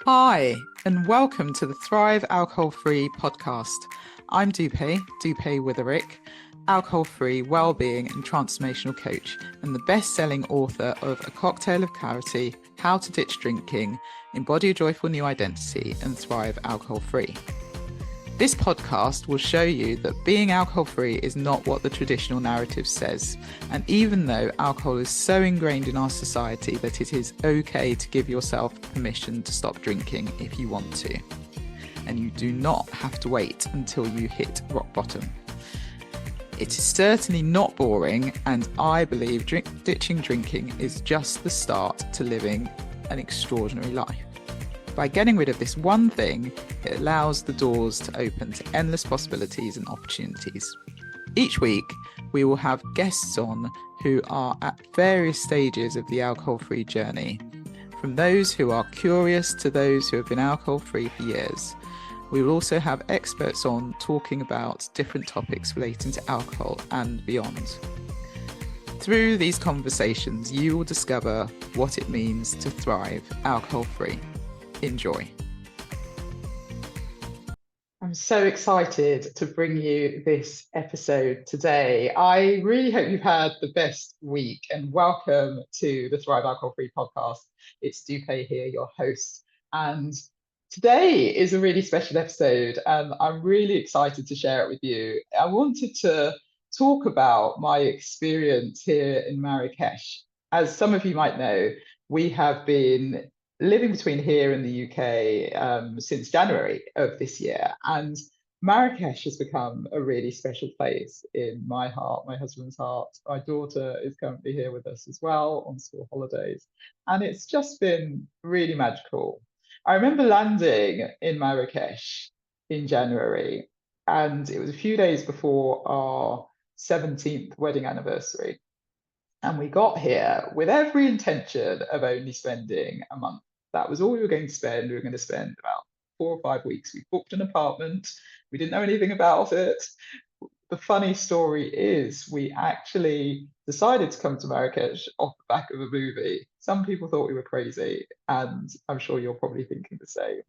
Hi, and welcome to the Thrive Alcohol Free podcast. I'm Dupe Witherick, alcohol free wellbeing and transformational coach, and the best selling author of A Cocktail of Clarity, How to Ditch Drinking, Embody a Joyful New Identity, and Thrive Alcohol Free. This podcast will show you that being alcohol-free is not what the traditional narrative says. And even though alcohol is so ingrained in our society that it is okay to give yourself permission to stop drinking if you want to. And you do not have to wait until you hit rock bottom. It is certainly not boring, and I believe ditching drinking is just the start to living an extraordinary life. By getting rid of this one thing, it allows the doors to open to endless possibilities and opportunities. Each week, we will have guests on who are at various stages of the alcohol-free journey, from those who are curious to those who have been alcohol-free for years. We will also have experts on talking about different topics relating to alcohol and beyond. Through these conversations, you will discover what it means to thrive alcohol-free. Enjoy. I'm so excited to bring you this episode today. I really hope you've had the best week, and welcome to the Thrive Alcohol Free podcast. It's Dupe here, your host. And today is a really special episode, and I'm really excited to share it with you. I wanted to talk about my experience here in Marrakech. As some of you might know, we have been living between here and the UK since January of this year. And Marrakech has become a really special place in my heart, my husband's heart. My daughter is currently here with us as well on school holidays. And it's just been really magical. I remember landing in Marrakech in January, and it was a few days before our 17th wedding anniversary. And we got here with every intention of only spending a month. That was all we were going to spend. We were going to spend about 4 or 5 weeks. We booked an apartment. We didn't know anything about it. The funny story is we actually decided to come to Marrakech off the back of a movie. Some people thought we were crazy, and I'm sure you're probably thinking the same.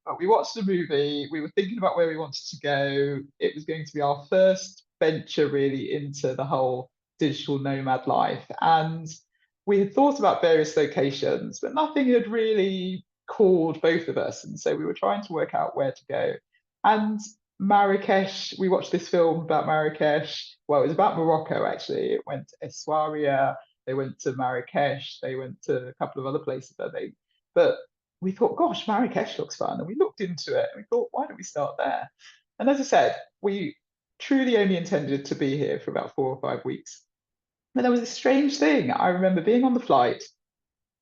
But we watched the movie. We were thinking about where we wanted to go. It was going to be our first venture really into the whole digital nomad life. And we had thought about various locations, but nothing had really called both of us. And so we were trying to work out where to go. And Marrakech, we watched this film about Marrakech. Well, it was about Morocco, actually. It went to Essaouira, they went to Marrakech, they went to a couple of other places, I think. But we thought, gosh, Marrakech looks fun. And we looked into it and we thought, why don't we start there? And as I said, we truly only intended to be here for about 4 or 5 weeks. But there was a strange thing. I remember being on the flight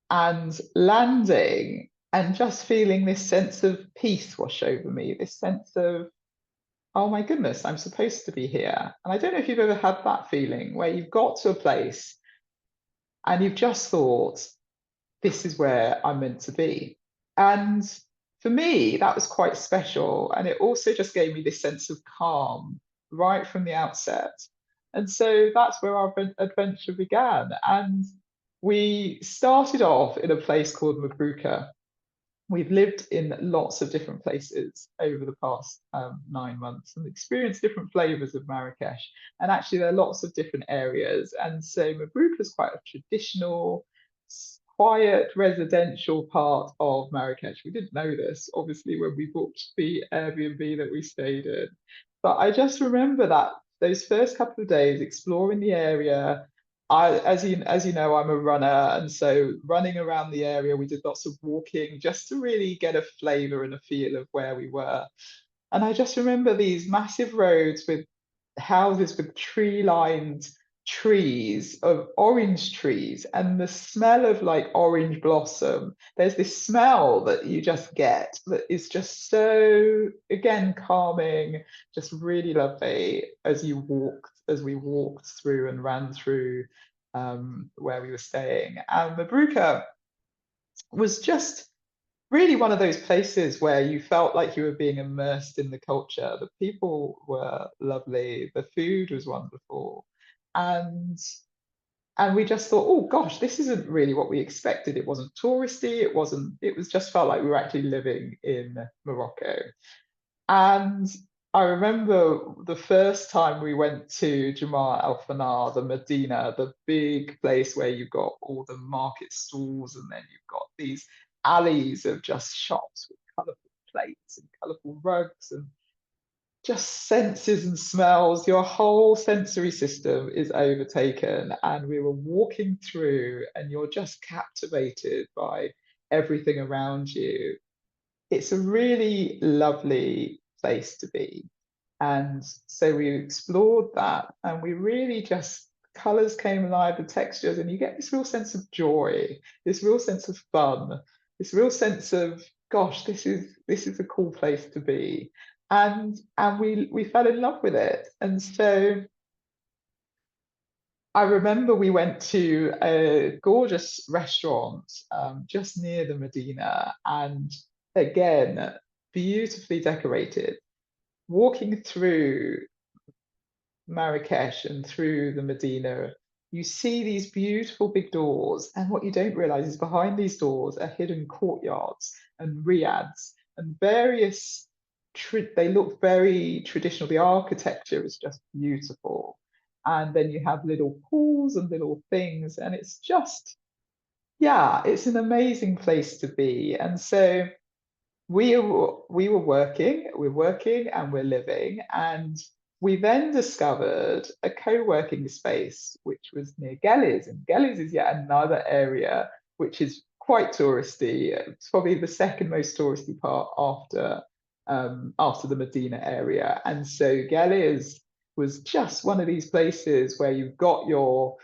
and landing and just feeling this sense of peace wash over me, this sense of, oh my goodness, I'm supposed to be here. And I don't know if you've ever had that feeling where you've got to a place and you've just thought, this is where I'm meant to be. And for me, that was quite special. And it also just gave me this sense of calm right from the outset. And so that's where our adventure began. And we started off in a place called Mabruka. We've lived in lots of different places over the past 9 months and experienced different flavors of Marrakech. And actually, there are lots of different areas. And so Mabruka is quite a traditional, quiet residential part of Marrakech. We didn't know this, obviously, when we booked the Airbnb that we stayed in. But I just remember that those first couple of days exploring the area. As you know, I'm a runner, and so running around the area, we did lots of walking just to really get a flavour and a feel of where we were. And I just remember these massive roads with houses with tree-lined trees of orange trees and the smell of like orange blossom. There's this smell that you just get that is just so, again, calming, just really lovely as we walked through and ran through where we were staying. And Mabruka was just really one of those places where you felt like you were being immersed in the culture. The people were lovely, the food was wonderful, and And we just thought, oh gosh, this isn't really what we expected. It wasn't touristy. It was just felt like we were actually living in Morocco. And I remember the first time we went to Jamal Al Fanar, the Medina, the big place where you've got all the market stalls, and then you've got these alleys of just shops with colourful plates and colourful rugs and just senses and smells. Your whole sensory system is overtaken, and we were walking through, and you're just captivated by everything around you. It's a really lovely place to be. And so we explored that, and we really just, colors came alive, the textures, and you get this real sense of joy, this real sense of fun, this real sense of, gosh, this is a cool place to be. And we fell in love with it. And so I remember we went to a gorgeous restaurant just near the Medina, and again, beautifully decorated. Walking through Marrakech and through the Medina, you see these beautiful big doors, and what you don't realize is behind these doors are hidden courtyards and riads and various. They look very traditional. The architecture is just beautiful, and then you have little pools and little things, and it's just, yeah, it's an amazing place to be. And so we're working and we're living, and we then discovered a co-working space which was near Gellies, and Gellies is yet another area which is quite touristy. It's probably the second most touristy part after the Medina area, and so Gellies was just one of these places where you've got your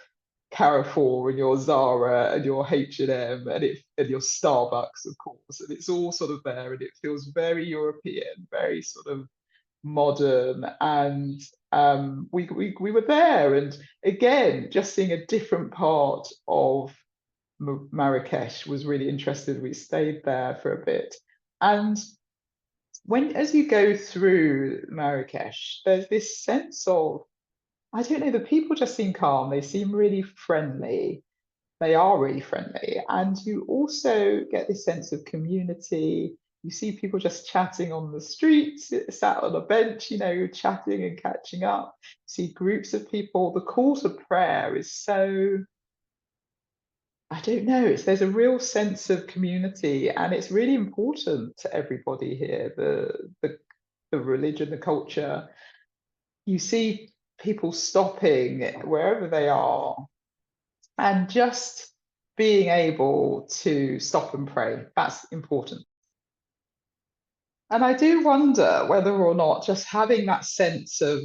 Carrefour and your Zara and your H&M and your Starbucks, of course, and it's all sort of there, and it feels very European, very sort of modern. And we were there, and again, just seeing a different part of Marrakesh was really interesting. We stayed there for a bit, and as you go through Marrakesh, there's this sense of, I don't know, the people just seem calm. They seem really friendly. They are really friendly. And you also get this sense of community. You see people just chatting on the streets, sat on a bench, chatting and catching up. You see groups of people. The call to prayer is so, I don't know, there's a real sense of community, and it's really important to everybody here, the religion, the culture. You see people stopping wherever they are and just being able to stop and pray. That's important. And I do wonder whether or not just having that sense of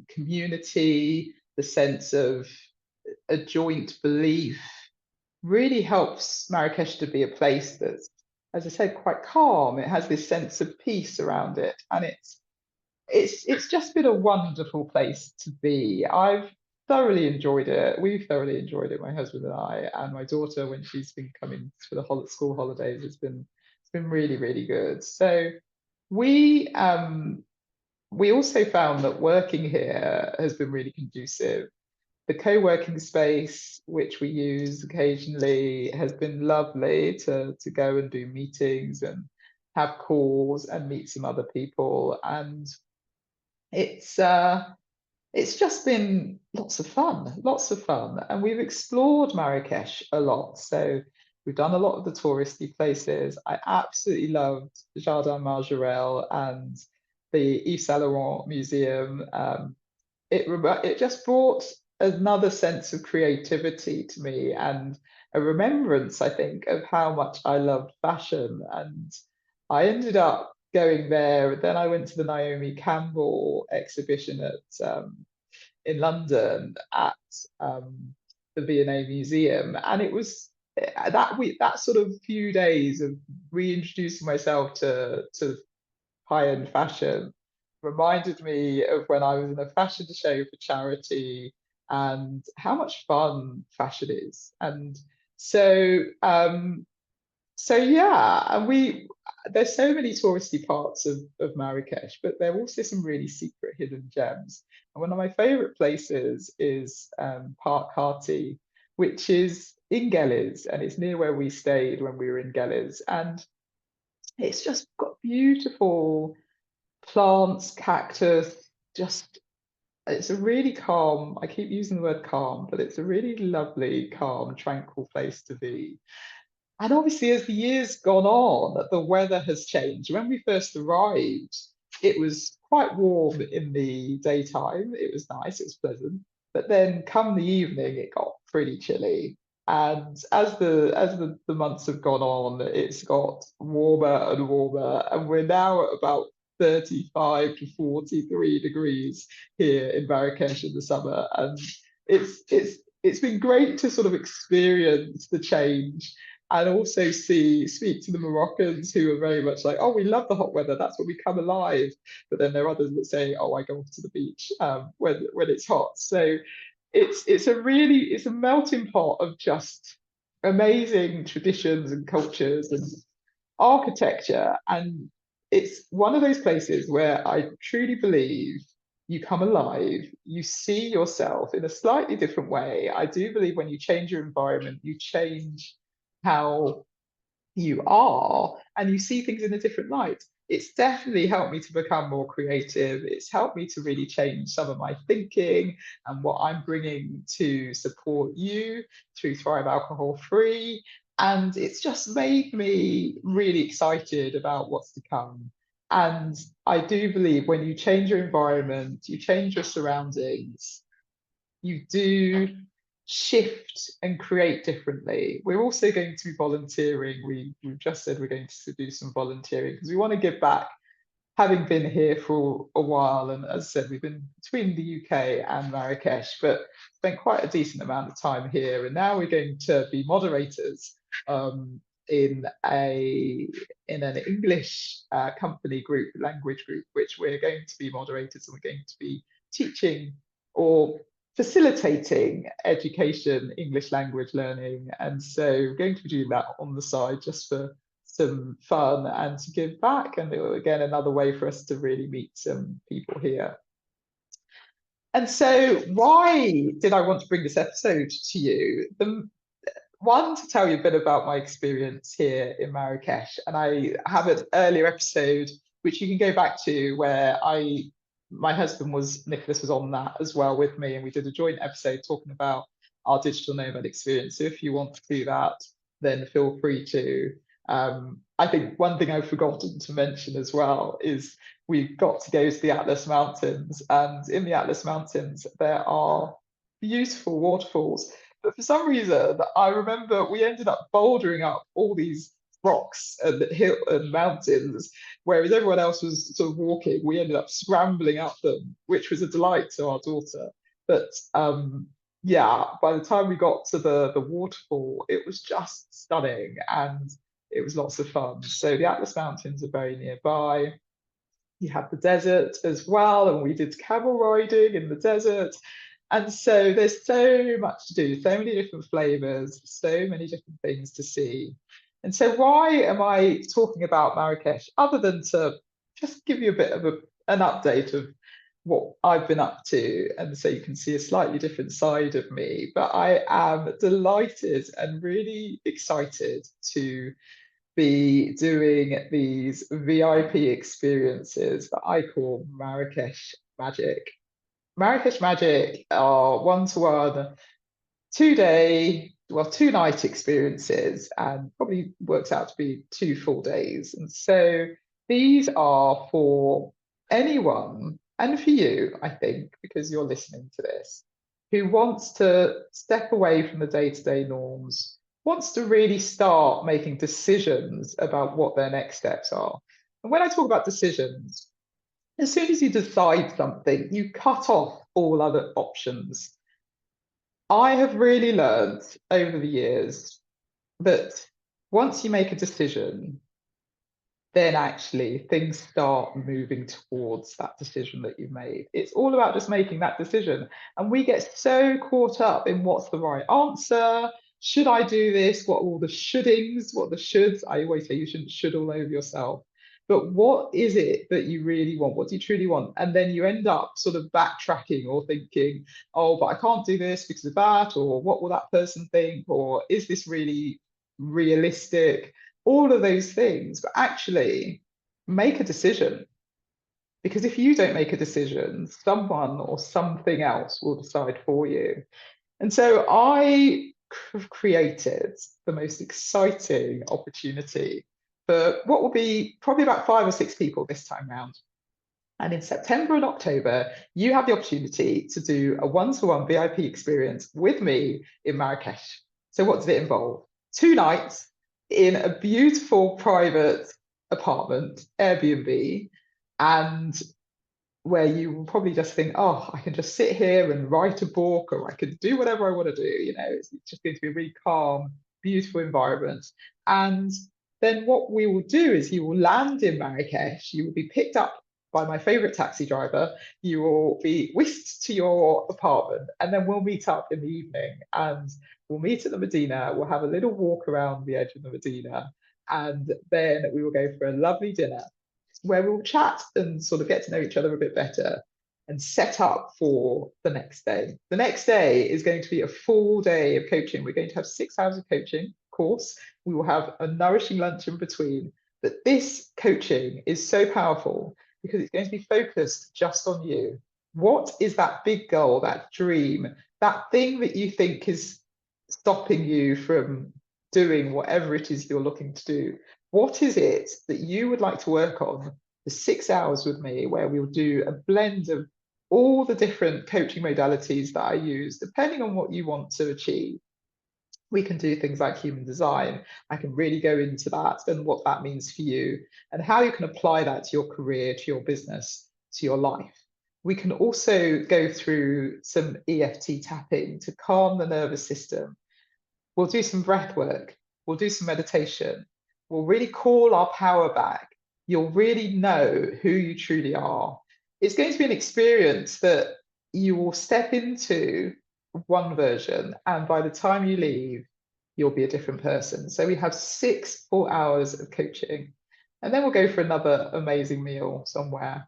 community, the sense of a joint belief, really helps Marrakesh to be a place that's, as I said, quite calm. It has this sense of peace around it, and it's just been a wonderful place to be. I've thoroughly enjoyed it. We've thoroughly enjoyed it, my husband and I, and my daughter, when she's been coming for the school holidays. It's been really, really good. So we we also found that working here has been really conducive. The co-working space, which we use occasionally, has been lovely to go and do meetings and have calls and meet some other people. And it's just been lots of fun, lots of fun. And we've explored Marrakesh a lot. So we've done a lot of the touristy places. I absolutely loved Jardin Majorelle and the Yves Saint Laurent Museum. It just brought another sense of creativity to me, and a remembrance, I think, of how much I loved fashion. And I ended up going there. Then I went to the Naomi Campbell exhibition in London at the V&A Museum, and it was that week, that sort of few days of reintroducing myself to high-end fashion reminded me of when I was in a fashion show for charity and how much fun fashion is. And so yeah, and there's so many touristy parts of Marrakech, but there are also some really secret hidden gems. And one of my favorite places is Park Hati, which is in Gellies, and it's near where we stayed when we were in Gellies. And it's just got beautiful plants, cactus, just it's a really calm, I keep using the word calm, but it's a really lovely, calm, tranquil place to be. And obviously, as the years gone on, the weather has changed. When we first arrived, it was quite warm in the daytime. It was nice, it was pleasant. But then come the evening, it got pretty chilly. And as the months have gone on, it's got warmer and warmer. And we're now at about 35 to 43 degrees here in Marrakesh in the summer. And it's been great to sort of experience the change and also speak to the Moroccans who are very much like, oh, we love the hot weather, that's when we come alive. But then there are others that say, oh, I go off to the beach when it's hot. So it's a melting pot of just amazing traditions and cultures and architecture. And it's one of those places where I truly believe you come alive, you see yourself in a slightly different way. I do believe when you change your environment, you change how you are and you see things in a different light. It's definitely helped me to become more creative. It's helped me to really change some of my thinking and what I'm bringing to support you through Thrive Alcohol Free. And it's just made me really excited about what's to come. And I do believe when you change your environment, you change your surroundings, you do shift and create differently. We're also going to be volunteering. We've just said we're going to do some volunteering because we want to give back, having been here for a while. And as I said, we've been between the UK and Marrakesh, but spent quite a decent amount of time here. And now we're going to be moderators in an English company group, language group, which we're going to be moderators and we're going to be teaching or facilitating education, English language learning. And so we're going to be doing that on the side just for some fun and to give back. And again, another way for us to really meet some people here. And so why did I want to bring this episode to you? One, to tell you a bit about my experience here in Marrakech. And I have an earlier episode, which you can go back to, where my husband Nicholas was on that as well with me. And we did a joint episode talking about our digital nomad experience. So if you want to do that, then feel free to. I think one thing I've forgotten to mention as well is we've got to go to the Atlas Mountains. And in the Atlas Mountains, there are beautiful waterfalls. But for some reason, I remember we ended up bouldering up all these rocks and hill and mountains, whereas everyone else was sort of walking. We ended up scrambling up them, which was a delight to our daughter. But yeah, by the time we got to the waterfall, it was just stunning and it was lots of fun. So the Atlas Mountains are very nearby. You have the desert as well, and we did camel riding in the desert. And so there's so much to do, so many different flavors, so many different things to see. And so why am I talking about Marrakech other than to just give you a bit of an update of what I've been up to, and so you can see a slightly different side of me. But I am delighted and really excited to be doing these VIP experiences that I call Marrakech Magic. Marrakech Magic are one-to-one, 2-day, well, 2-night experiences, and probably works out to be 2 full days. And so these are for anyone, and for you, I think, because you're listening to this, who wants to step away from the day-to-day norms, wants to really start making decisions about what their next steps are. And when I talk about decisions, as soon as you decide something, you cut off all other options. I have really learned over the years that once you make a decision, then actually things start moving towards that decision that you've made. It's all about just making that decision. And we get so caught up in what's the right answer. Should I do this? What are all the shouldings? What are the shoulds? I always say you shouldn't should all over yourself. But what is it that you really want? What do you truly want? And then you end up sort of backtracking or thinking, oh, but I can't do this because of that, or what will that person think, or is this really realistic? All of those things. But actually, make a decision. Because if you don't make a decision, someone or something else will decide for you. And so I have created the most exciting opportunity for what will be probably about 5 or 6 people this time round. And in September and October, you have the opportunity to do a one-to-one VIP experience with me in Marrakech. So what does it involve? 2 nights in a beautiful private apartment, Airbnb, and where you will probably just think, oh, I can just sit here and write a book, or I can do whatever I want to do. It's just going to be a really calm, beautiful environment. And then what we will do is you will land in Marrakech, you will be picked up by my favorite taxi driver, you will be whisked to your apartment, and then we'll meet up in the evening and we'll meet at the Medina, we'll have a little walk around the edge of the Medina, and then we will go for a lovely dinner where we'll chat and sort of get to know each other a bit better and set up for the next day. The next day is going to be a full day of coaching. We're going to have 6 hours of coaching, of course. We will have a nourishing lunch in between. But this coaching is so powerful because it's going to be focused just on you. What is that big goal, that dream, that thing that you think is stopping you from doing whatever it is you're looking to do? What is it that you would like to work on for 6 hours with me, where we'll do a blend of all the different coaching modalities that I use, depending on what you want to achieve? We can do things like human design. I can really go into that and what that means for you and how you can apply that to your career, to your business, to your life. We can also go through some EFT tapping to calm the nervous system. We'll do some breath work. We'll do some meditation. We'll really call our power back. You'll really know who you truly are. It's going to be an experience that you will step into one version, and by the time you leave, you'll be a different person. So we have 6 full hours of coaching, and then we'll go for another amazing meal somewhere.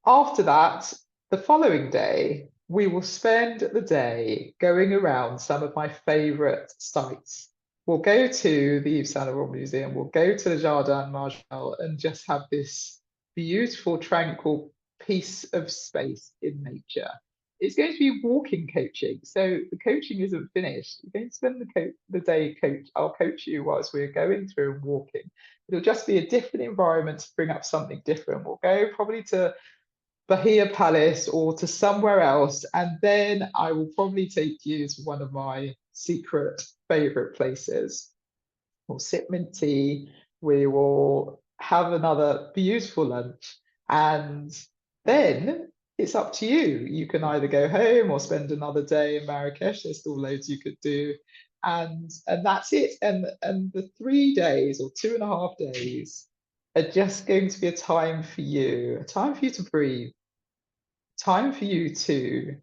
After that, the following day, we will spend the day going around some of my favorite sites. We'll go to the Yves Saint Laurent Museum, we'll go to the Jardin Marginal and just have this beautiful, tranquil piece of space in nature. It's going to be walking coaching, so the coaching isn't finished. You're going to spend the day I'll coach you whilst we're going through and walking. It'll just be a different environment to bring up something different. We'll go probably to Bahia Palace or to somewhere else, and then I will probably take you to one of my secret favorite places. We'll sip mint tea, we will have another beautiful lunch, and then it's up to you. You can either go home or spend another day in Marrakech. There's still loads you could do, and that's it. And the 3 days or 2.5 days are just going to be a time for you to breathe, time for you to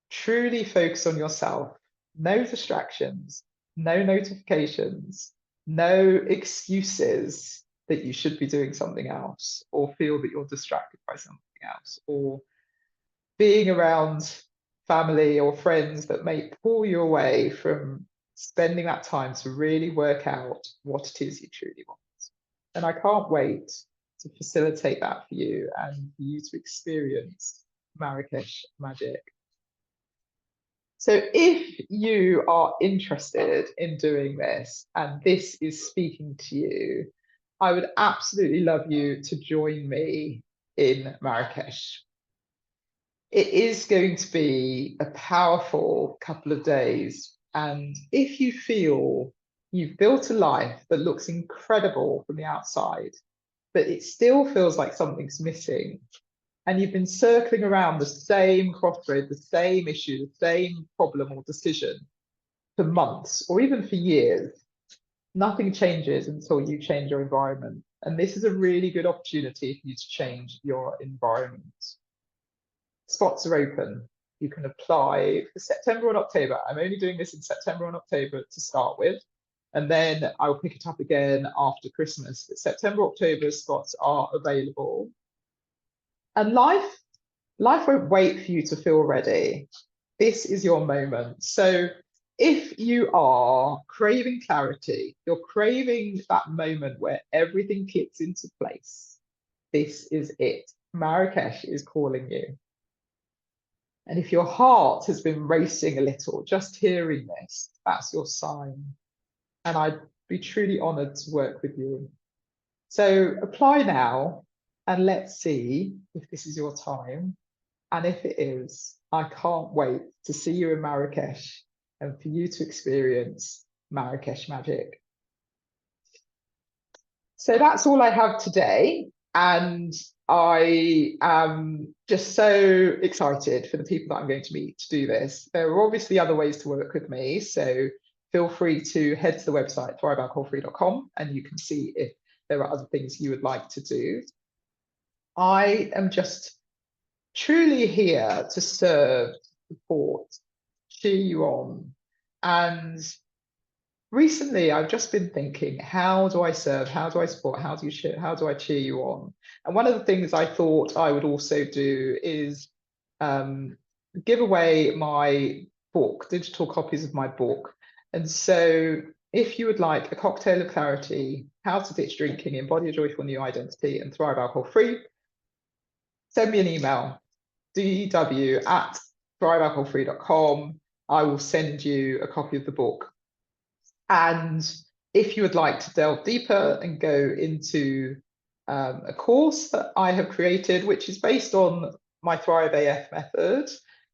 truly focus on yourself. No distractions, no notifications, no excuses that you should be doing something else or feel that you're distracted by something else, or being around family or friends that may pull you away from spending that time to really work out what it is you truly want. And I can't wait to facilitate that for you and for you to experience Marrakech Magic. So if you are interested in doing this and this is speaking to you, I would absolutely love you to join me in Marrakech. It is going to be a powerful couple of days. And if you feel you've built a life that looks incredible from the outside, but it still feels like something's missing, and you've been circling around the same crossroad, the same issue, the same problem or decision for months or even for years, nothing changes until you change your environment. And this is a really good opportunity for you to change your environment. Spots are open. you can apply for September and October. I'm only doing this in September and October to start with, and then I'll pick it up again after Christmas. But September, October spots are available. And life won't wait for you to feel ready. This is your moment. So if you are craving clarity, you're craving that moment where everything clicks into place, this is it. Marrakech is calling you. And if your heart has been racing a little, just hearing this, that's your sign. And I'd be truly honored to work with you. So apply now, and let's see if this is your time. And if it is, I can't wait to see you in Marrakech and for you to experience Marrakech Magic. So that's all I have today. And I am just so excited for the people that I'm going to meet to do this. There are obviously other ways to work with me. So feel free to head to the website, thrivealcoholfree.com, and you can see if there are other things you would like to do. I am just truly here to serve, support, cheer you on. And recently I've just been thinking, how do I serve? How do I support? How do I cheer you on? And one of the things I thought I would also do is give away my book, digital copies of my book. And so if you would like a cocktail of clarity, how to ditch drinking, embody a joyful new identity, and thrive alcohol free, send me an email, dw@thrivealcoholfree.com. I will send you a copy of the book. And if you would like to delve deeper and go into a course that I have created, which is based on my Thrive AF method,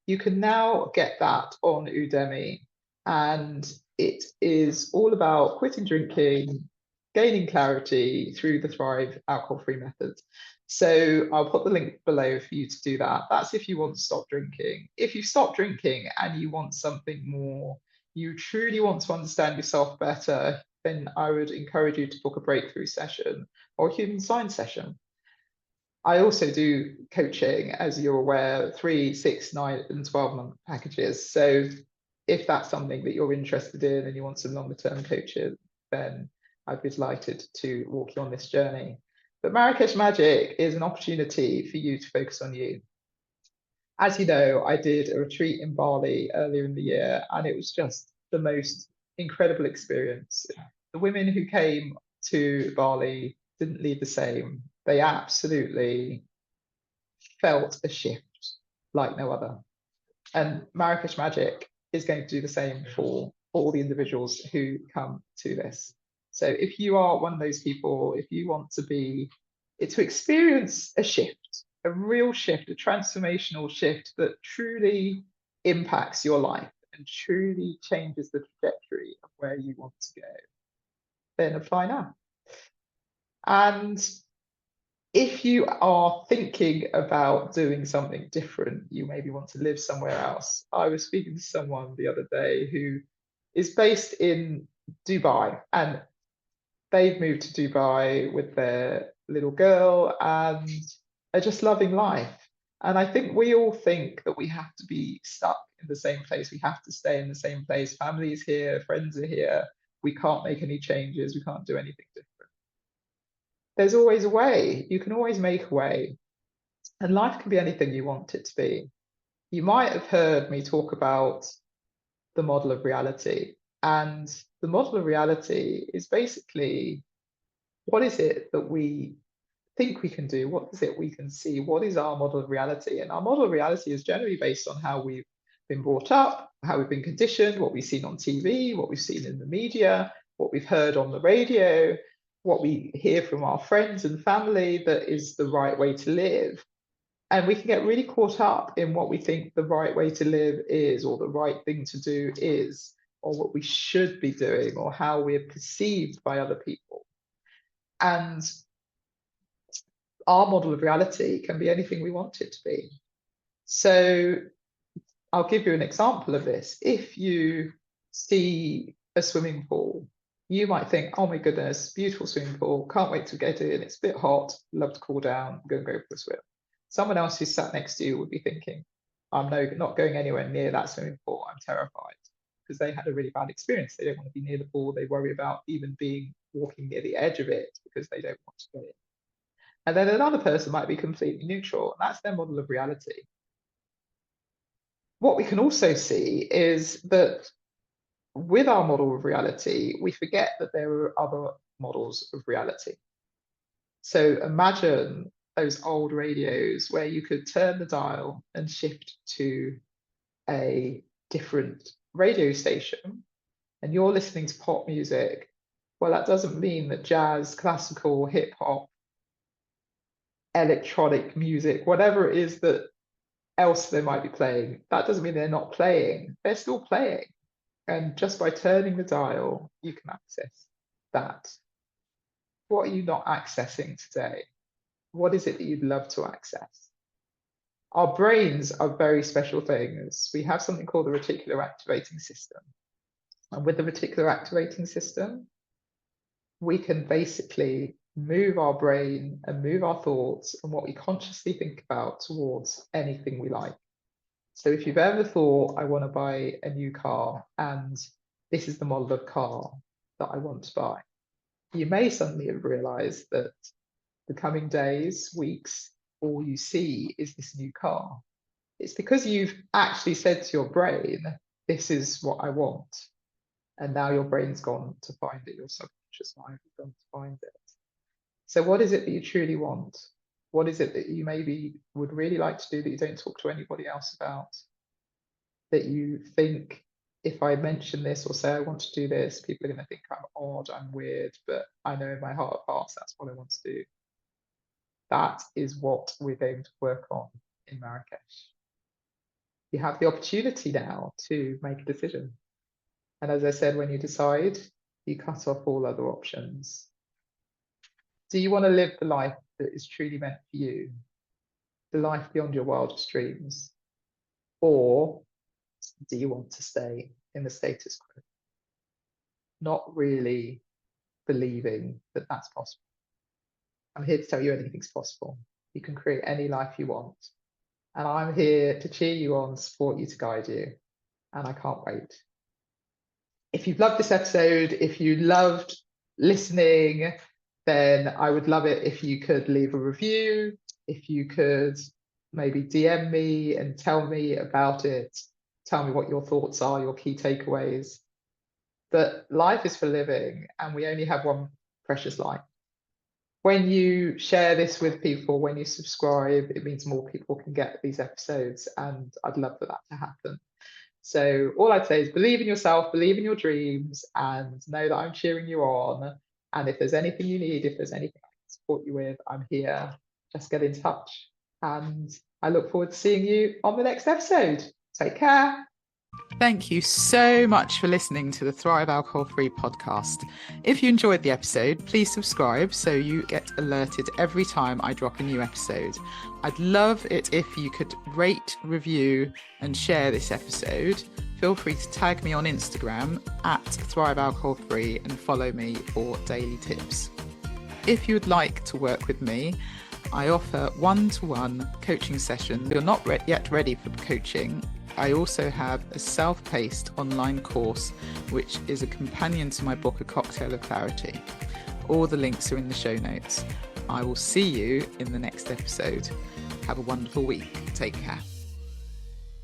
you can now get that on Udemy. And it is all about quitting drinking, gaining clarity through the Thrive alcohol-free method. So I'll put the link below for you to do that. That's if you want to stop drinking. If you stop drinking and you want something more, you truly want to understand yourself better, then I would encourage you to book a breakthrough session or a human design session. I also do coaching, as you're aware, 3, 6, 9, and 12-month packages. So if that's something that you're interested in and you want some longer term coaching, then I'd be delighted to walk you on this journey. But Marrakech Magic is an opportunity for you to focus on you. As you know, I did a retreat in Bali earlier in the year, and it was just the most incredible experience. The women who came to Bali didn't leave the same. They absolutely felt a shift like no other. And Marrakech Magic is going to do the same for all the individuals who come to this. So if you are one of those people, if you want to experience a shift, a real shift, a transformational shift that truly impacts your life and truly changes the trajectory of where you want to go, then apply now. And if you are thinking about doing something different, you maybe want to live somewhere else. I was speaking to someone the other day who is based in Dubai, and they've moved to Dubai with their little girl and are just loving life. And I think we all think that we have to be stuck in the same place. We have to stay in the same place. Family is here, friends are here. We can't make any changes. We can't do anything different. There's always a way. You can always make a way. And life can be anything you want it to be. You might have heard me talk about the model of reality. And the model of reality is basically, what is it that we think we can do? What is it we can see? What is our model of reality? And our model of reality is generally based on how we've been brought up, how we've been conditioned, what we've seen on TV, what we've seen in the media, what we've heard on the radio, what we hear from our friends and family that is the right way to live. And we can get really caught up in what we think the right way to live is, or the right thing to do is, or what we should be doing, or how we're perceived by other people. And our model of reality can be anything we want it to be. So I'll give you an example of this. If you see a swimming pool, you might think, oh my goodness, beautiful swimming pool, can't wait to get in, it's a bit hot, love to cool down, go for a swim. Someone else who's sat next to you would be thinking, I'm not going anywhere near that swimming pool. I'm terrified, because they had a really bad experience. They don't want to be near the pool. They worry about even walking near the edge of it because they don't want to go in. And then another person might be completely neutral, and that's their model of reality. What we can also see is that with our model of reality, we forget that there are other models of reality. So imagine those old radios where you could turn the dial and shift to a different radio station, and you're listening to pop music. Well, that doesn't mean that jazz, classical, hip hop, electronic music, whatever it is that else they might be playing, that doesn't mean they're not playing. They're still playing. And just by turning the dial, you can access that. What are you not accessing today? What is it that you'd love to access? Our brains are very special things. We have something called the reticular activating system. And with the reticular activating system, we can basically move our brain and move our thoughts and what we consciously think about towards anything we like. So if you've ever thought, I want to buy a new car and this is the model of car that I want to buy, you may suddenly have realized that the coming days, weeks, all you see is this new car. It's because you've actually said to your brain, this is what I want. And now your brain's gone to find it, your subconscious mind has gone to find it. So what is it that you truly want? What is it that you maybe would really like to do that you don't talk to anybody else about? That you think, if I mention this or say I want to do this, people are going to think I'm odd, I'm weird, but I know in my heart of hearts that's what I want to do. That is what we're going to work on in Marrakech. You have the opportunity now to make a decision. And as I said, when you decide, you cut off all other options. Do you want to live the life that is truly meant for you? The life beyond your wildest dreams? Or do you want to stay in the status quo? Not really believing that that's possible. I'm here to tell you anything's possible. You can create any life you want. And I'm here to cheer you on, support you, to guide you. And I can't wait. If you've loved this episode, if you loved listening, then I would love it if you could leave a review, if you could maybe DM me and tell me about it, tell me what your thoughts are, your key takeaways. That life is for living and we only have one precious life. When you share this with people, when you subscribe, it means more people can get these episodes, and I'd love for that to happen. So all I'd say is believe in yourself, believe in your dreams, and know that I'm cheering you on. And if there's anything you need, if there's anything I can support you with, I'm here. Just get in touch. And I look forward to seeing you on the next episode. Take care. Thank you so much for listening to the Thrive Alcohol Free podcast. If you enjoyed the episode, please subscribe so you get alerted every time I drop a new episode. I'd love it if you could rate, review, and share this episode. Feel free to tag me on Instagram at Thrive Alcohol Free and follow me for daily tips. If you'd like to work with me, I offer one-to-one coaching sessions. If you're not yet ready for coaching, I also have a self-paced online course, which is a companion to my book, A Cocktail of Clarity. All the links are in the show notes. I will see you in the next episode. Have a wonderful week. Take care.